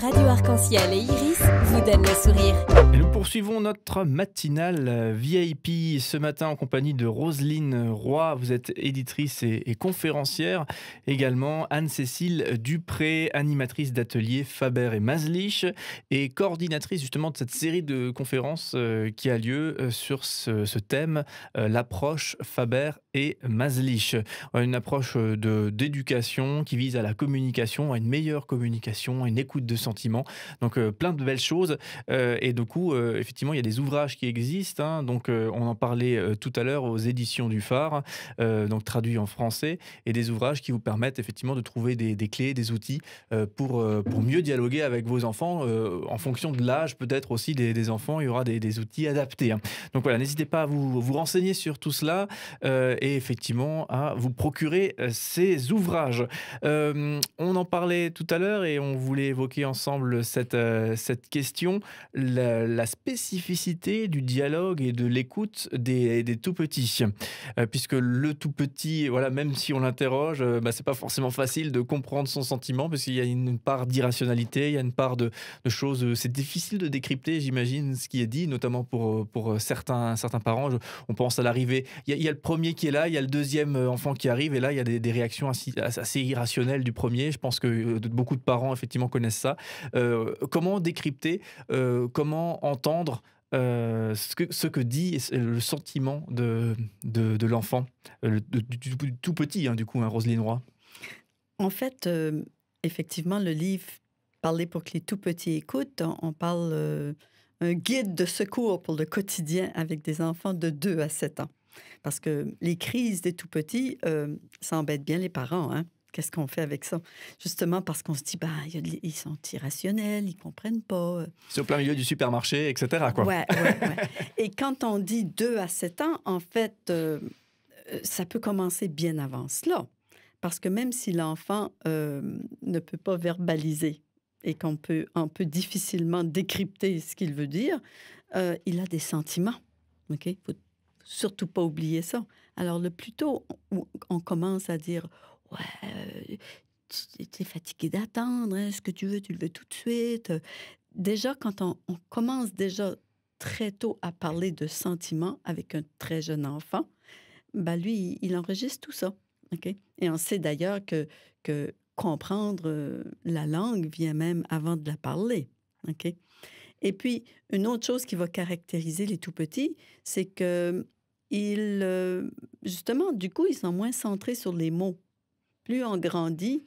Radio Arc-en-Ciel et Iris vous donnent le sourire. Et nous poursuivons notre matinale VIP ce matin en compagnie de Roselyne Roy. Vous êtes éditrice et conférencière. Également Anne-Cécile Dupré, animatrice d'atelier Faber et Maslich et coordinatrice justement de cette série de conférences qui a lieu sur ce thème, l'approche Faber et Maslich. Une approche d'éducation qui vise à la communication, à une meilleure communication, à une écoute de sentiments. Donc plein de belles choses. Et du coup, effectivement, il y a des ouvrages qui existent. Hein, donc, on en parlait tout à l'heure aux éditions du Phare, donc traduits en français, et des ouvrages qui vous permettent effectivement de trouver des clés, des outils pour mieux dialoguer avec vos enfants. En fonction de l'âge, peut-être aussi des enfants, il y aura des outils adaptés. Hein. Donc voilà, n'hésitez pas à vous renseigner sur tout cela et effectivement à vous procurer ces ouvrages. On en parlait tout à l'heure et on voulait évoquer ensemble cette question, la spécificité du dialogue et de l'écoute des tout-petits. Puisque le tout-petit, voilà, même si on l'interroge, c'est pas forcément facile de comprendre son sentiment, parce qu'il y a une part d'irrationalité, il y a une part de choses... C'est difficile de décrypter, j'imagine, ce qui est dit, notamment pour certains parents. On pense à l'arrivée. Il y a le premier qui est là, il y a le deuxième enfant qui arrive, et là, il y a des réactions assez irrationnelles du premier. Je pense que beaucoup de parents, effectivement, connaissent ça. Comment décrypter, comment entendre ce que dit le sentiment de l'enfant, du tout petit, hein, du coup, hein, Roselyne Roy. En fait, effectivement, le livre Parler pour que les tout-petits écoutent, on parle un guide de secours pour le quotidien avec des enfants de 2 à 7 ans. Parce que les crises des tout-petits, ça embête bien les parents, hein? Qu'est-ce qu'on fait avec ça? Justement parce qu'on se dit, ils sont irrationnels, ils ne comprennent pas. C'est au plein milieu du supermarché, etc. Quoi. Ouais. Et quand on dit 2 à 7 ans, en fait, ça peut commencer bien avant cela. Parce que même si l'enfant ne peut pas verbaliser et on peut difficilement décrypter ce qu'il veut dire, il a des sentiments. OK? Il ne faut surtout pas oublier ça. Alors, le plus tôt on commence à dire... Ouais, tu es fatigué d'attendre, hein? Ce que tu veux le veux tout de suite. Déjà, quand on commence déjà très tôt à parler de sentiments avec un très jeune enfant, lui, il enregistre tout ça. Okay? Et on sait d'ailleurs que comprendre la langue vient même avant de la parler. Okay? Et puis, une autre chose qui va caractériser les tout-petits, c'est que justement, du coup, ils sont moins centrés sur les mots. Plus on grandit,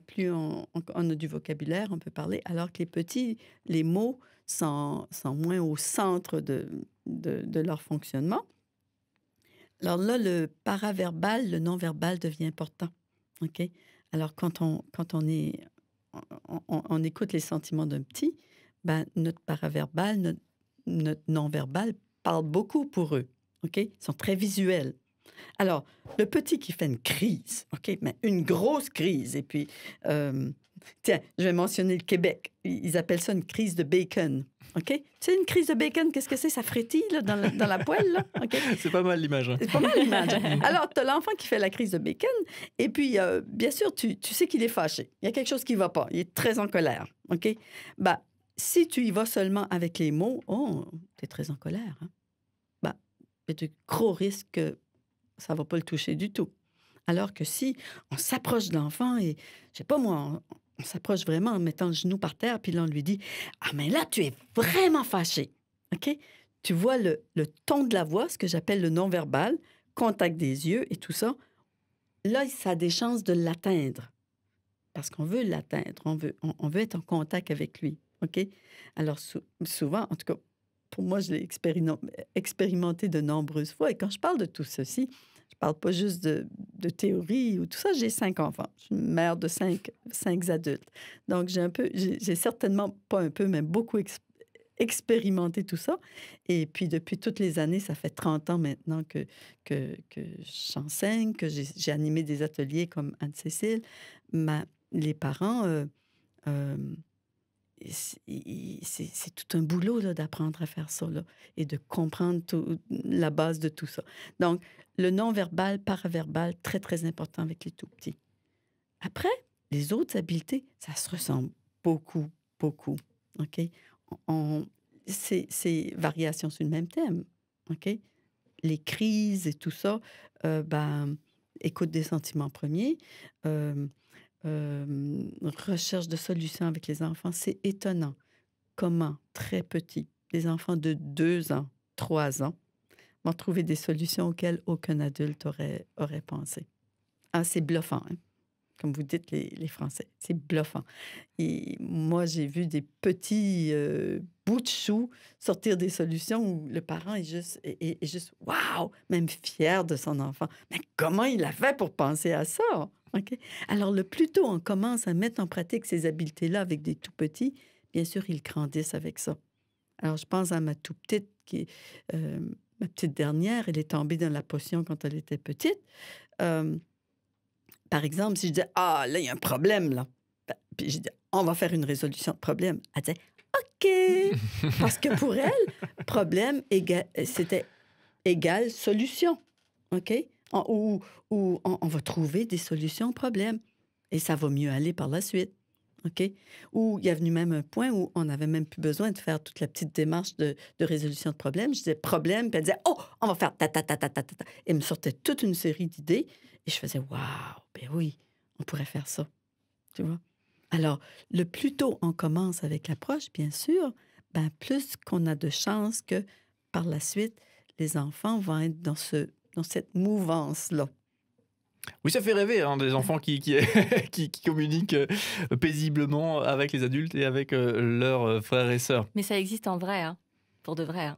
plus on a du vocabulaire, on peut parler, alors que les petits, les mots sont moins au centre de leur fonctionnement. Alors là, le paraverbal, le non-verbal devient important. OK? Alors, quand on écoute les sentiments d'un petit, notre paraverbal, notre non-verbal parle beaucoup pour eux. OK? Ils sont très visuels. Alors, le petit qui fait une crise, OK, mais une grosse crise, et puis, tiens, je vais mentionner le Québec. Ils appellent ça une crise de bacon, OK? Tu sais, une crise de bacon, qu'est-ce que c'est? Ça frétille là, dans la poêle, là, OK? C'est pas mal l'image. Hein. C'est pas mal l'image. Alors, tu as l'enfant qui fait la crise de bacon, et puis, bien sûr, tu sais qu'il est fâché. Il y a quelque chose qui ne va pas. Il est très en colère, OK? Si tu y vas seulement avec les mots, « Oh, tu es très en colère. Hein? » il y a de gros risques que ça ne va pas le toucher du tout. Alors que si on s'approche de l'enfant et, je sais pas moi, on s'approche vraiment en mettant le genou par terre, puis là, on lui dit « Ah, mais là, tu es vraiment fâché. » OK? Tu vois le ton de la voix, ce que j'appelle le non-verbal, contact des yeux et tout ça. Là, ça a des chances de l'atteindre. Parce qu'on veut l'atteindre. On veut être en contact avec lui. OK? Alors, souvent, en tout cas, pour moi, je l'ai expérimenté de nombreuses fois. Et quand je parle de tout ceci, je ne parle pas juste de théorie ou tout ça. J'ai 5 enfants. Je suis une mère de 5 adultes. Donc, j'ai certainement, pas un peu, mais beaucoup expérimenté tout ça. Et puis, depuis toutes les années, ça fait 30 ans maintenant que j'enseigne, que j'ai animé des ateliers comme Anne-Cécile. Les parents... c'est tout un boulot là, d'apprendre à faire ça là, et de comprendre la base de tout ça. Donc, le non-verbal, paraverbal, très, très important avec les tout-petits. Après, les autres habiletés, ça se ressemble beaucoup, beaucoup. OK? C'est variation sur le même thème. OK? Les crises et tout ça, écoute des sentiments premiers, recherche de solutions avec les enfants. C'est étonnant comment, très petits, les enfants de 2 ans, 3 ans, vont trouver des solutions auxquelles aucun adulte aurait pensé. Ah, c'est bluffant, hein? Comme vous dites, les Français. C'est bluffant. Et moi, j'ai vu des petits bouts de chou sortir des solutions où le parent est juste waouh, même fier de son enfant. Mais comment il a fait pour penser à ça? OK? Alors, le plus tôt on commence à mettre en pratique ces habiletés-là avec des tout petits, bien sûr, ils grandissent avec ça. Alors, je pense à ma tout petite, ma petite dernière, elle est tombée dans la potion quand elle était petite. Par exemple, si je disais, ah, là, il y a un problème, là. Puis je dis, on va faire une résolution de problème. Elle disait, OK. Parce que pour elle, problème, c'était égal solution. OK? Ou on va trouver des solutions au problème. Et ça va mieux aller par la suite. OK? Ou il y a venu même un point où on n'avait même plus besoin de faire toute la petite démarche de résolution de problème. Je disais problème, puis elle disait, oh, on va faire ta, ta, ta, ta, ta, ta, ta. Et elle me sortait toute une série d'idées. Et je faisais, waouh, ben oui, on pourrait faire ça. Tu vois? Alors, le plus tôt on commence avec l'approche, bien sûr, ben plus qu'on a de chances que par la suite, les enfants vont être dans cette mouvance-là. Oui, ça fait rêver, hein, des enfants qui communiquent paisiblement avec les adultes et avec leurs frères et sœurs. Mais ça existe en vrai, hein. Pour de vrai. Hein.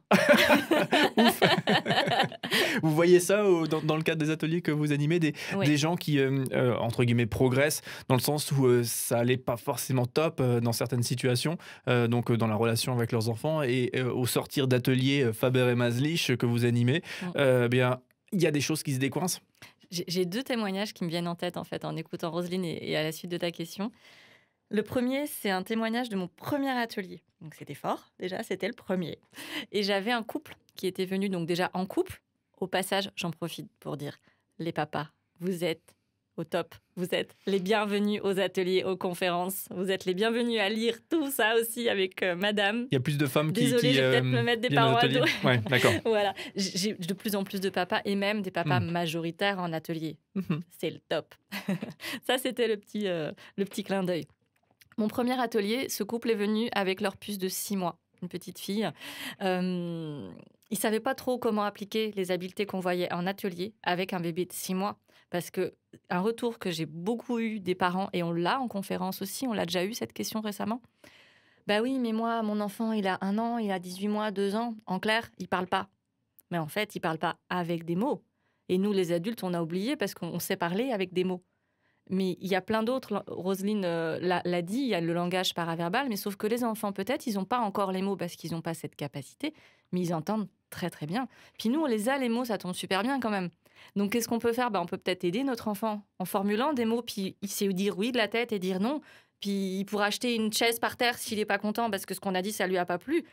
Vous voyez ça dans le cadre des ateliers que vous animez, des gens qui, entre guillemets, progressent, dans le sens où ça allait pas forcément top dans certaines situations, donc dans la relation avec leurs enfants, et au sortir d'ateliers Faber et Maslich que vous animez, bien, il y a des choses qui se décoincent. J'ai 2 témoignages qui me viennent en tête, en fait, en écoutant Roselyne et à la suite de ta question. Le premier, c'est un témoignage de mon premier atelier. Donc, c'était fort, déjà, c'était le premier. Et j'avais un couple qui était venu, donc déjà en couple. Au passage, j'en profite pour dire, les papas, vous êtes au top. Vous êtes les bienvenus aux ateliers, aux conférences. Vous êtes les bienvenus à lire tout ça aussi avec madame. Il y a plus de femmes qui Désolée, je vais peut-être me mettre des paroles. Ouais, d'accord. Voilà. J'ai de plus en plus de papas et même des papas majoritaires en atelier. C'est le top. Ça, c'était le petit clin d'œil. Mon premier atelier, ce couple est venu avec leur puce de 6 mois, une petite fille. Ils ne savaient pas trop comment appliquer les habiletés qu'on voyait en atelier avec un bébé de 6 mois. Parce qu'un retour que j'ai beaucoup eu des parents, et on l'a en conférence aussi, on l'a déjà eu cette question récemment. Bah oui, mais moi, mon enfant, il a 1 an, il a 18 mois, 2 ans. En clair, il ne parle pas. Mais en fait, il ne parle pas avec des mots. Et nous, les adultes, on a oublié parce qu'on sait parler avec des mots. Mais il y a plein d'autres, Roselyne l'a dit, il y a le langage paraverbal, mais sauf que les enfants, peut-être, ils n'ont pas encore les mots parce qu'ils n'ont pas cette capacité, mais ils entendent très très bien. Puis nous, on les a, les mots, ça tombe super bien quand même. Donc qu'est-ce qu'on peut faire ? On peut peut-être aider notre enfant en formulant des mots, puis il sait dire oui de la tête et dire non, puis il pourra acheter une chaise par terre s'il n'est pas content parce que ce qu'on a dit, ça lui a pas plu.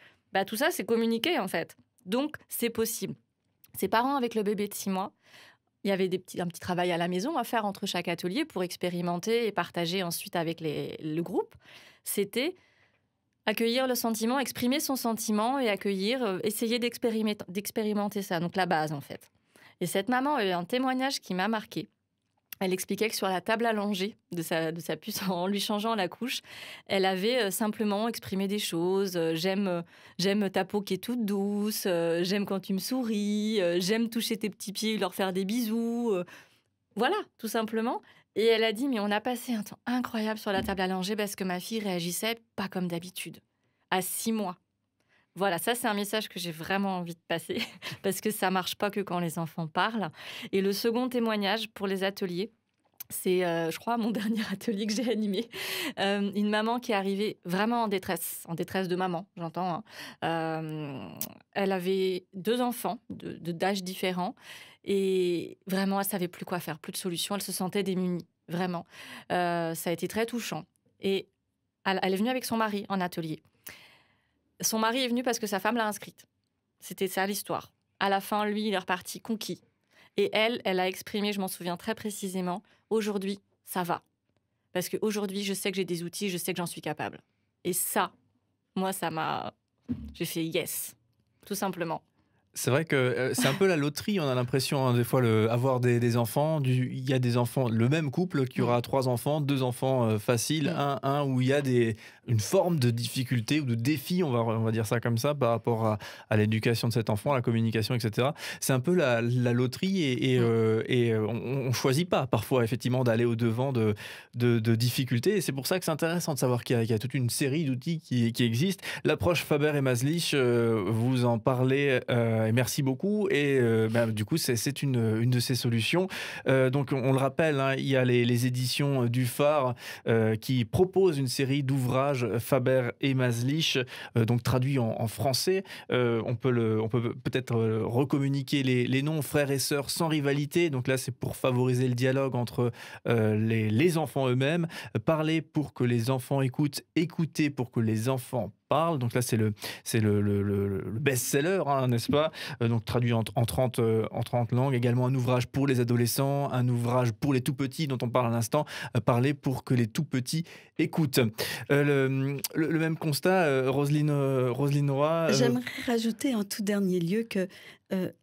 Tout ça, c'est communiquer en fait. Donc c'est possible. Ces parents avec le bébé de 6 mois, il y avait un petit travail à la maison à faire entre chaque atelier pour expérimenter et partager ensuite avec le groupe. C'était accueillir le sentiment, exprimer son sentiment et accueillir, essayer d'expérimenter ça. Donc la base en fait. Et cette maman a eu un témoignage qui m'a marquée. Elle expliquait que sur la table allongée de sa puce, en lui changeant la couche, elle avait simplement exprimé des choses. J'aime ta peau qui est toute douce, j'aime quand tu me souris, j'aime toucher tes petits pieds et leur faire des bisous. Voilà, tout simplement. Et elle a dit, mais on a passé un temps incroyable sur la table allongée parce que ma fille réagissait pas comme d'habitude, à 6 mois. Voilà, ça, c'est un message que j'ai vraiment envie de passer parce que ça marche pas que quand les enfants parlent. Et le second témoignage pour les ateliers, c'est, je crois, mon dernier atelier que j'ai animé. Une maman qui est arrivée vraiment en détresse de maman, j'entends. Hein. Elle avait 2 enfants d'âges différents et vraiment, elle savait plus quoi faire, plus de solution. Elle se sentait démunie, vraiment. Ça a été très touchant. Et elle est venue avec son mari en atelier. Son mari est venu parce que sa femme l'a inscrite. C'était ça l'histoire. À la fin, lui, il est reparti conquis. Et elle a exprimé, je m'en souviens très précisément, aujourd'hui, ça va. Parce qu'aujourd'hui, je sais que j'ai des outils, je sais que j'en suis capable. Et ça, moi, ça m'a... J'ai fait yes, tout simplement. C'est vrai que c'est un peu la loterie, on a l'impression, hein, des fois, avoir des enfants. Il y a des enfants, le même couple qui aura 3 enfants, 2 enfants faciles, un où il y a une forme de difficulté ou de défi, on va dire ça comme ça, par rapport à l'éducation de cet enfant, à la communication, etc. C'est un peu la loterie et on ne choisit pas parfois, effectivement, d'aller au-devant de difficultés. Et c'est pour ça que c'est intéressant de savoir qu'il y a toute une série d'outils qui existent. L'approche Faber et Maslich, vous en parlez. Et merci beaucoup. Et du coup, c'est une de ces solutions. Donc, on le rappelle, hein, il y a les éditions du Phare qui proposent une série d'ouvrages Faber et Maslich, donc traduits en français. On peut peut-être recommuniquer les noms, frères et sœurs sans rivalité. Donc là, c'est pour favoriser le dialogue entre les enfants eux-mêmes. Parler pour que les enfants écoutent, écouter pour que les enfants parlent. Donc là, c'est le best-seller, hein, n'est-ce pas? Donc traduit en 30 langues. Également un ouvrage pour les adolescents, un ouvrage pour les tout-petits dont on parle à l'instant, parler pour que les tout-petits écoutent. Le même constat, Roselyne Roy. J'aimerais rajouter en tout dernier lieu que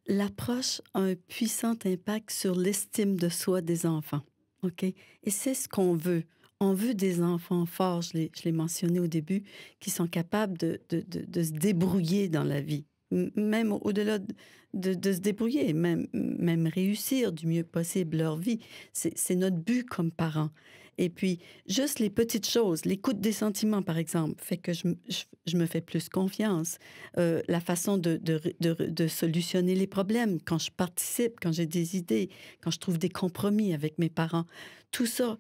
l'approche a un puissant impact sur l'estime de soi des enfants. OK? Et c'est ce qu'on veut. On veut des enfants forts, je l'ai mentionné au début, qui sont capables de se débrouiller dans la vie. Même au-delà de se débrouiller, même réussir du mieux possible leur vie. C'est notre but comme parents. Et puis, juste les petites choses, l'écoute des sentiments, par exemple, fait que je me fais plus confiance. La façon de solutionner les problèmes, quand je participe, quand j'ai des idées, quand je trouve des compromis avec mes parents. Tout ça,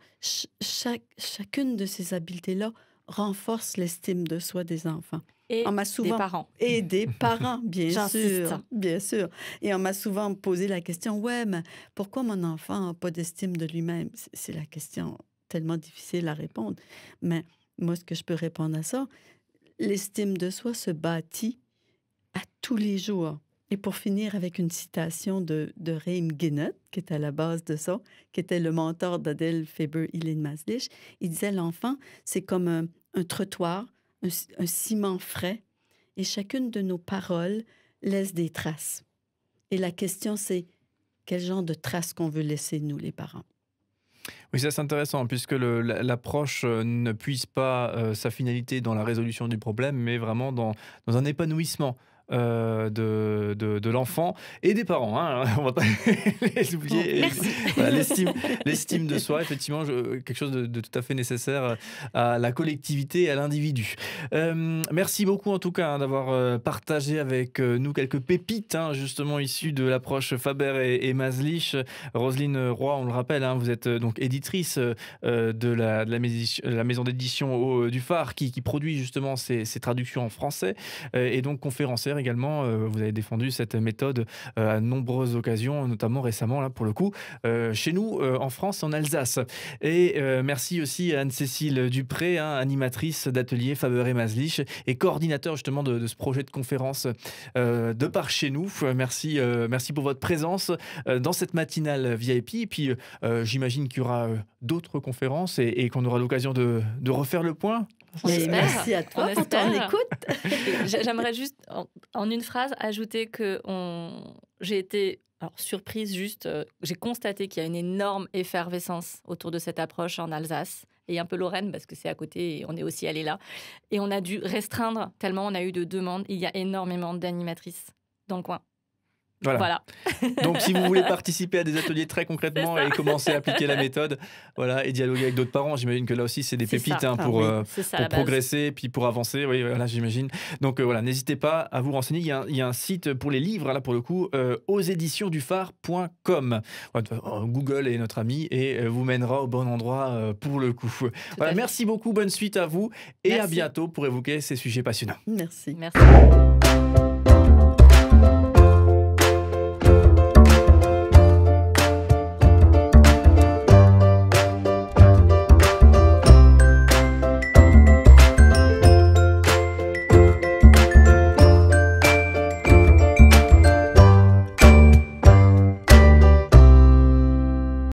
chacune de ces habiletés-là renforce l'estime de soi des enfants. Et des parents. Et des parents, bien sûr. J'insiste. Bien sûr. Et on m'a souvent posé la question, ouais, mais pourquoi mon enfant n'a pas d'estime de lui-même? C'est la question tellement difficile à répondre. Mais moi, ce que je peux répondre à ça, l'estime de soi se bâtit à tous les jours. Et pour finir avec une citation de Reim Guénette, qui est à la base de ça, qui était le mentor d'Adèle Faber-Hélène Maslich, il disait, l'enfant, c'est comme un trottoir, un ciment frais, et chacune de nos paroles laisse des traces. Et la question, c'est quel genre de traces qu'on veut laisser, nous, les parents? Oui, ça c'est intéressant, puisque l'approche ne puise pas sa finalité dans la résolution du problème, mais vraiment dans un épanouissement de l'enfant et des parents, hein, on va pas les oublier. Voilà, l'estime de soi, effectivement, quelque chose de tout à fait nécessaire à la collectivité et à l'individu. Merci beaucoup en tout cas, hein, d'avoir partagé avec nous quelques pépites, hein, justement issues de l'approche Faber et Maslich. Roselyne Roy, on le rappelle, hein, vous êtes donc éditrice de la maison d'édition du Phare qui produit justement ces traductions en français et donc conférencière également. Vous avez défendu cette méthode à nombreuses occasions, notamment récemment, là, pour le coup, chez nous, en France, en Alsace. Et merci aussi à Anne-Cécile Dupré, hein, animatrice d'atelier Faber et Maslich et coordinateur justement de ce projet de conférence de par chez nous. Merci pour votre présence dans cette matinale VIP. Et puis, j'imagine qu'il y aura d'autres conférences et qu'on aura l'occasion de refaire le point. Merci à toi pour ton écoute. J'aimerais juste, en une phrase, ajouter que j'ai été surprise, j'ai constaté qu'il y a une énorme effervescence autour de cette approche en Alsace et un peu Lorraine parce que c'est à côté et on est aussi allé là. Et on a dû restreindre tellement on a eu de demandes. Il y a énormément d'animatrices dans le coin. Voilà. Donc, si vous voulez participer à des ateliers très concrètement et commencer à appliquer la méthode, voilà, et dialoguer avec d'autres parents, j'imagine que là aussi, c'est des pépites pour progresser, puis pour avancer. Oui, voilà, j'imagine. Donc, voilà, n'hésitez pas à vous renseigner. Il y a un site pour les livres, là, pour le coup, auseditionsduphare.com. Google est notre ami et vous mènera au bon endroit pour le coup. Voilà, merci beaucoup, bonne suite à vous et à bientôt pour évoquer ces sujets passionnants. Merci. Merci.